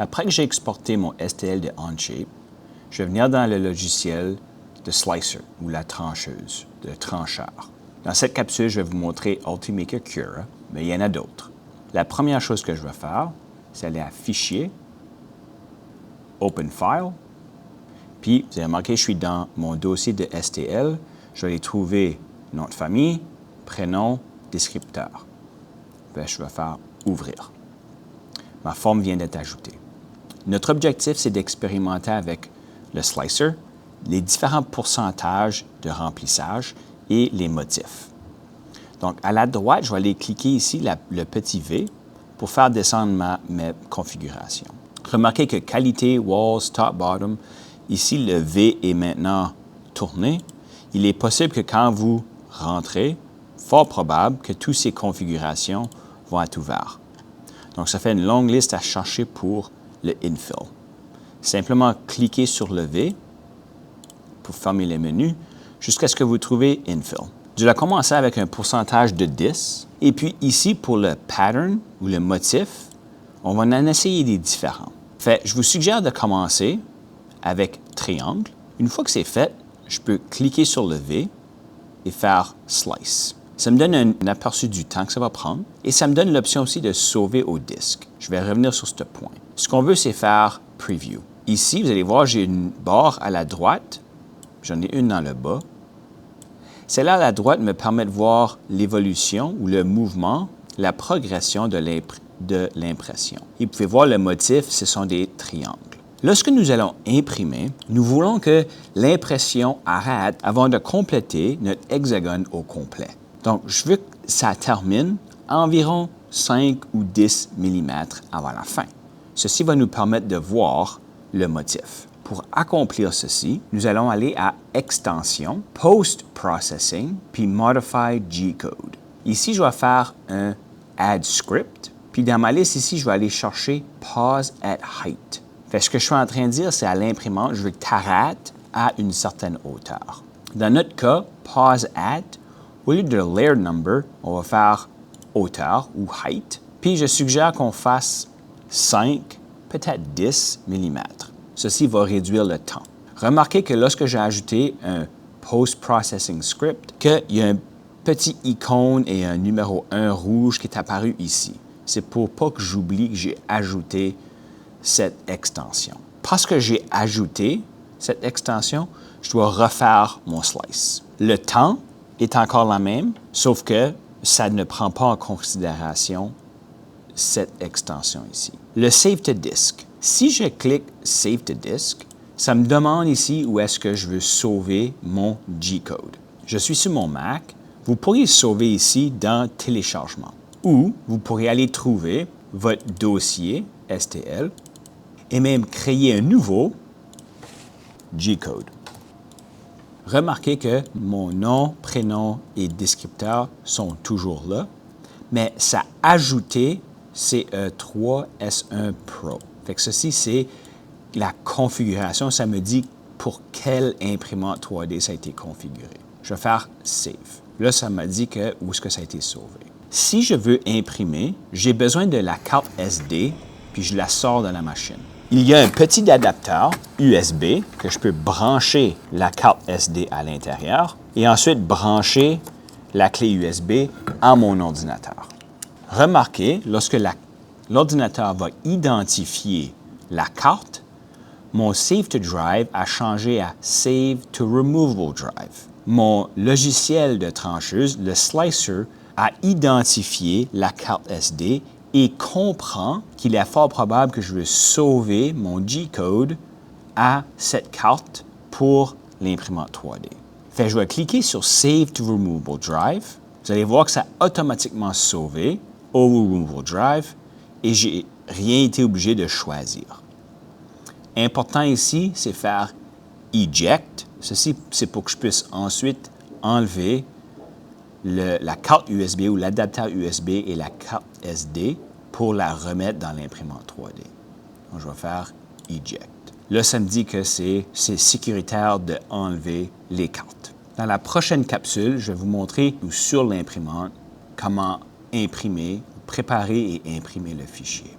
Après que j'ai exporté mon STL de Onshape, je vais venir dans le logiciel de Slicer ou la trancheuse, de trancheur. Dans cette capsule, je vais vous montrer Ultimaker Cura, mais il y en a d'autres. La première chose que je vais faire, c'est aller à Fichier, Open File, puis vous avez remarqué, je suis dans mon dossier de STL. Je vais aller trouver nom de famille, prénom, descripteur. Puis je vais faire Ouvrir. Ma forme vient d'être ajoutée. Notre objectif, c'est d'expérimenter avec le slicer les différents pourcentages de remplissage et les motifs. Donc, à la droite, je vais aller cliquer ici le petit V pour faire descendre mes configurations. Remarquez que qualité, walls, top, bottom, ici, le V est maintenant tourné. Il est possible que quand vous rentrez, fort probable que toutes ces configurations vont être ouvertes. Donc, ça fait une longue liste à chercher pour le infill. Simplement cliquez sur le V pour fermer les menus jusqu'à ce que vous trouvez infill. Je vais commencer avec un pourcentage de 10. Et puis ici, pour le pattern ou le motif, on va en essayer des différents. Fait, je vous suggère de commencer avec triangle. Une fois que c'est fait, je peux cliquer sur le V et faire Slice. Ça me donne un aperçu du temps que ça va prendre et ça me donne l'option aussi de sauver au disque. Je vais revenir sur ce point. Ce qu'on veut, c'est faire Preview. Ici, vous allez voir, j'ai une barre à la droite. J'en ai une dans le bas. Celle-là à la droite me permet de voir l'évolution ou le mouvement, la progression de l'impression. Et vous pouvez voir le motif, ce sont des triangles. Lorsque nous allons imprimer, nous voulons que l'impression arrête avant de compléter notre hexagone au complet. Donc, je veux que ça termine à environ 5 ou 10 mm avant la fin. Ceci va nous permettre de voir le motif. Pour accomplir ceci, nous allons aller à Extension, Post-Processing, puis Modify G-Code. Ici, je vais faire un Add Script, puis dans ma liste ici, je vais aller chercher Pause at Height. Fait, ce que je suis en train de dire, c'est à l'imprimante, je veux que tu arrêtes à une certaine hauteur. Dans notre cas, Pause at, au lieu de Layer Number, on va faire hauteur ou height, puis je suggère qu'on fasse 5, peut-être 10 mm. Ceci va réduire le temps. Remarquez que lorsque j'ai ajouté un Post-Processing Script, qu'il y a un petit icône et un numéro 1 rouge qui est apparu ici. C'est pour pas que j'oublie que j'ai ajouté cette extension. Parce que j'ai ajouté cette extension, je dois refaire mon slice. Le temps est encore la même, sauf que ça ne prend pas en considération cette extension ici. Le Save to Disk. Si je clique Save to Disk, ça me demande ici où est-ce que je veux sauver mon G-code. Je suis sur mon Mac. Vous pourriez sauver ici dans Téléchargement. Ou vous pourriez aller trouver votre dossier STL et même créer un nouveau G-code. Remarquez que mon nom, prénom et descripteur sont toujours là, mais ça a ajouté CE3 S1 Pro. Fait que ceci, c'est la configuration. Ça me dit pour quelle imprimante 3D ça a été configuré. Je vais faire Save. Là, ça m'a dit où est-ce que ça a été sauvé. Si je veux imprimer, j'ai besoin de la carte SD, puis je la sors de la machine. Il y a un petit adapteur USB que je peux brancher la carte SD à l'intérieur et ensuite brancher la clé USB à mon ordinateur. Remarquez, lorsque l'ordinateur va identifier la carte, mon Save to Drive a changé à Save to Removable Drive. Mon logiciel de trancheuse, le Slicer, a identifié la carte SD et comprend qu'il est fort probable que je veux sauver mon G-code à cette carte pour l'imprimante 3D. Fait, je vais cliquer sur Save to Removable Drive. Vous allez voir que ça a automatiquement sauvé au Removable Drive et j'ai rien été obligé de choisir. Important ici, c'est faire Eject. Ceci, c'est pour que je puisse ensuite enlever la carte USB ou l'adaptateur USB et la carte SD pour la remettre dans l'imprimante 3D. Donc, je vais faire Eject. Là, ça me dit que c'est sécuritaire d'enlever les cartes. Dans la prochaine capsule, je vais vous montrer sur l'imprimante comment imprimer, préparer et imprimer le fichier.